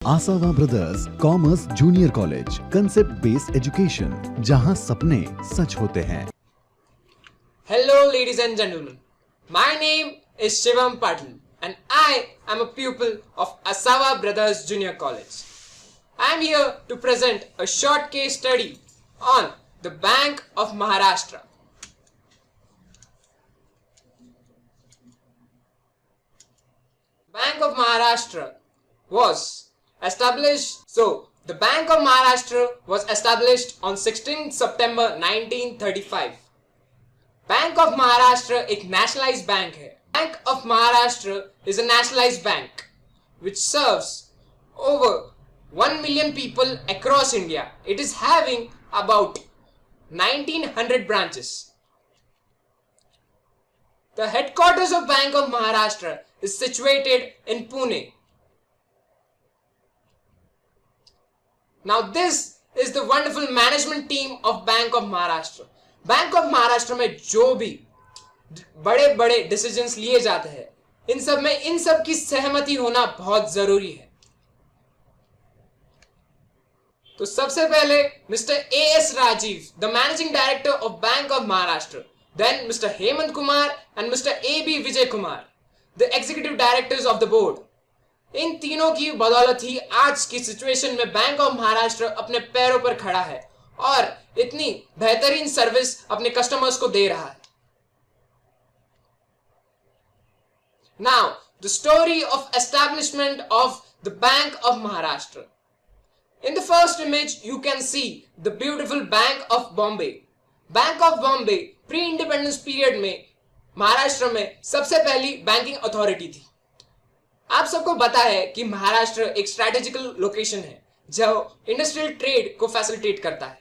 आसावा brothers commerce junior college, concept based education, जहां सपने सच होते हैं। Hello, ladies and gentlemen. My name is Shivam Patil, and I am a pupil of Asawa Brothers Junior College. I am here to present a short case study on the Bank of Maharashtra. Bank of Maharashtra was established. The Bank of Maharashtra was established on 16 September 1935. Bank of Maharashtra एक nationalised bank है. Bank of Maharashtra is a nationalised bank which serves over 1 million people across India. It is having about 1900 branches. The headquarters of Bank of Maharashtra is situated in Pune. Now this is the wonderful management team of Bank of Maharashtra. Bank of Maharashtra में जो भी बड़े बड़े decisions लिए जाते हैं, इन सब की सहमति होना बहुत जरूरी है. तो सबसे पहले mister A.S. Rajiv, the managing director of bank of Maharashtra, then mister Hemant Kumar and mister A.B. Vijay Kumar, the executive directors of the board. इन तीनों की बदौलत ही आज की सिचुएशन में बैंक ऑफ महाराष्ट्र अपने पैरों पर खड़ा है और इतनी बेहतरीन सर्विस अपने कस्टमर्स को दे रहा है. Now, the story of establishment of the Bank of Maharashtra. In the first image, you can see the beautiful Bank of Bombay. Bank of Bombay pre-independence period में महाराष्ट्र में सबसे पहली बैंकिंग अथॉरिटी थी. आप सबको पता है कि महाराष्ट्र एक स्ट्रेटेजिकल लोकेशन है जो इंडस्ट्रियल ट्रेड को फैसिलिटेट करता है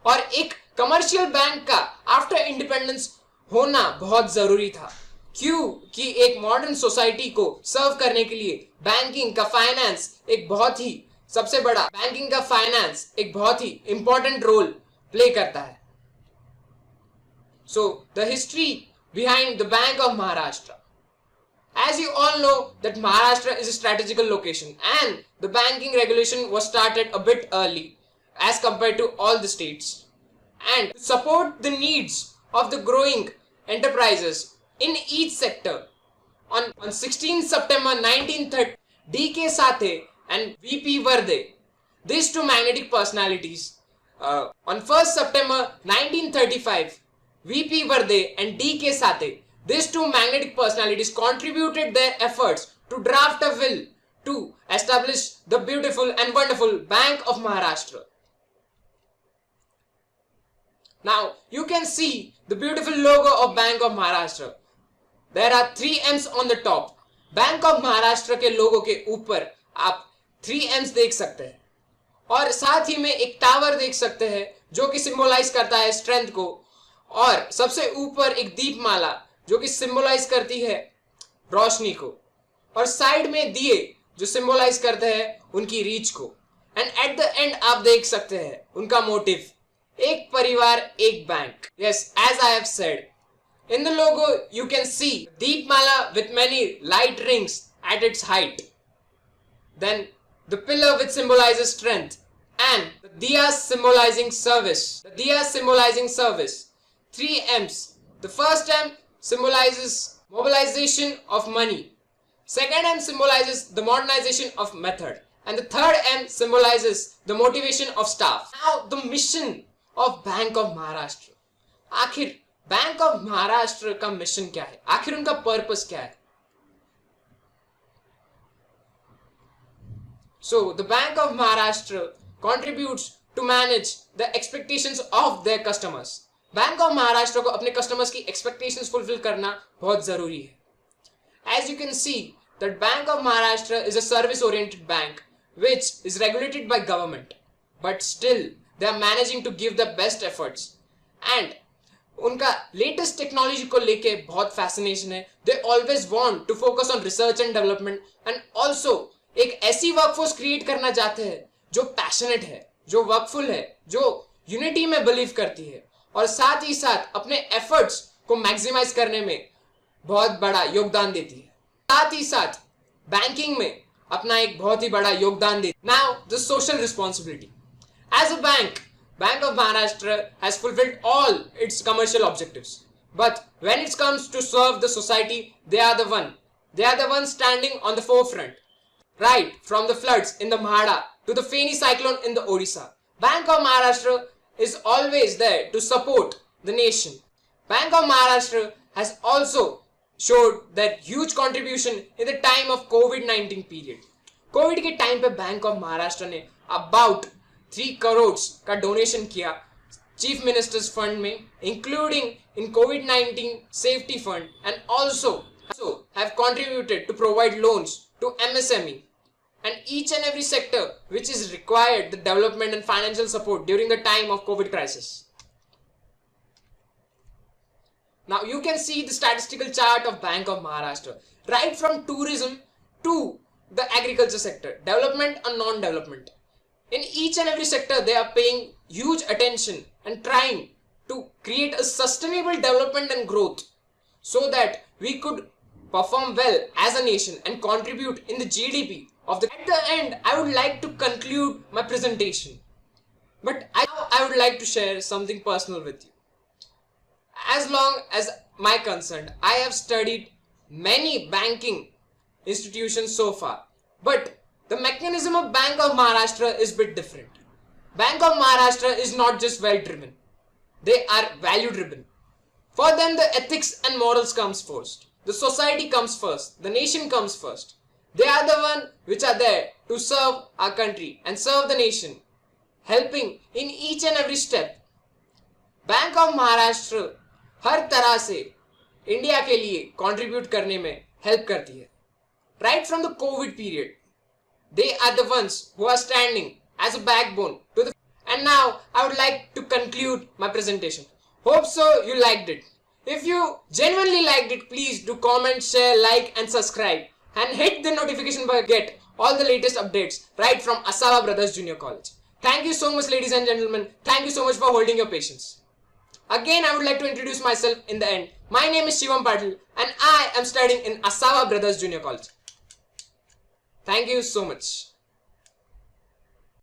और एक कमर्शियल बैंक का आफ्टर इंडिपेंडेंस होना बहुत जरूरी था. क्यों कि एक मॉडर्न सोसाइटी को सर्व करने के लिए बैंकिंग का फाइनेंस एक बहुत ही इंपॉर्टेंट रोल प्ले करता है. So the history behind the bank of Maharashtra. As you all know that Maharashtra is a strategical location and the banking regulation was started a bit early as compared to all the states. And to support the needs of the growing enterprises in each sector, on 16 September 1930, D.K. Sathe and V.P. Varde, these two magnetic personalities, on 1st September 1935, V.P. Varde and D.K. Sathe, these two magnetic personalities contributed their efforts to draft a will to establish the beautiful and wonderful Bank of Maharashtra. Now you can see the beautiful logo of Bank of Maharashtra. There are 3 M's on the top. Bank of Maharashtra के लोगो के ऊपर आप 3 M's देख सकते हैं और साथ ही में एक टावर देख सकते हैं जो कि सिंबलाइज करता है स्ट्रेंथ को, और सबसे ऊपर एक दीपमाला जो कि सिंबलाइज करती है रोशनी को, और साइड में दिए जो सिंबलाइज करते हैं उनकी रीच को. एंड एट द एंड आप देख सकते हैं उनका मोटिव, एक परिवार एक bank. Yes, as I have said, in the logo you can see deepmala with many light rings at its height, then the pillar which symbolizes strength, and the diyas symbolizing service. 3 M's. The first M symbolizes mobilization of money. Second M symbolizes the modernization of method. And the third M symbolizes the motivation of staff. Now the mission of Bank of Maharashtra. आखिर Bank of Maharashtra का mission क्या है? आखिर उनका purpose क्या है? So the Bank of Maharashtra contributes to manage the expectations of their customers. Bank of Maharashtra को अपने कस्टमर्स की एक्सपेक्टेशंस फुलफिल करना बहुत जरूरी है. As you can see that bank of Maharashtra is a service oriented bank which is regulated by government, but still they are managing to give the best efforts. And उनका latest technology को लेके बहुत fascination है. They always want to focus on research and development, and also एक ऐसी workforce create करना चाहते हैं जो पैशनेट है, जो वर्कफुल है, जो यूनिटी में बिलीव करती है और साथ ही साथ अपने एफर्ट्स को मैक्सिमाइज करने में बहुत बड़ा योगदान देती है. साथ ही साथ बैंकिंग में अपना एक बहुत ही बड़ा योगदान दे। Now the social responsibility. As a bank, Bank of Maharashtra has fulfilled all its commercial objectives. But when it comes to serve the society, they are the one standing on the forefront. Right from the floods in the Mahada to the Feni cyclone in the Odisha, Bank of Maharashtra is always there to support the nation. Bank of Maharashtra has also showed that huge contribution in the time of COVID-19 period. Covid के time पे bank of Maharashtra ने about 3 crore का donation किया chief ministers fund में, including in COVID-19 safety fund, and also have contributed to provide loans to MSME and each and every sector which is required the development and financial support during the time of COVID crisis. Now you can see the statistical chart of Bank of Maharashtra, right from tourism to the agriculture sector, development and non-development. In each and every sector, they are paying huge attention and trying to create a sustainable development and growth so that we could perform well as a nation and contribute in the GDP of the. At the end, I would like to conclude my presentation, but I would like to share something personal with you. As long as my concerned, I have studied many banking institutions so far, but the mechanism of Bank of Maharashtra is a bit different. Bank of Maharashtra is not just well driven, they are value driven. For them, the ethics and morals comes first, the society comes first, the nation comes first. They are the one which are there to serve our country and serve the nation, helping in each and every step. Bank of Maharashtra हर तरह से India के लिए contribute करने में help करती है. Right from the COVID period, they are the ones who are standing as a backbone to the. And now I would like to conclude my presentation. Hope so you liked it. If you genuinely liked it, please do comment, share, like and subscribe and hit the notification bell to get all the latest updates right from Asava Brothers Junior College. Thank you so much, ladies and gentlemen. Thank you so much for holding your patience. Again, I would like to introduce myself in the end. My name is Shivam Patil and I am studying in Asava Brothers Junior College. Thank you so much.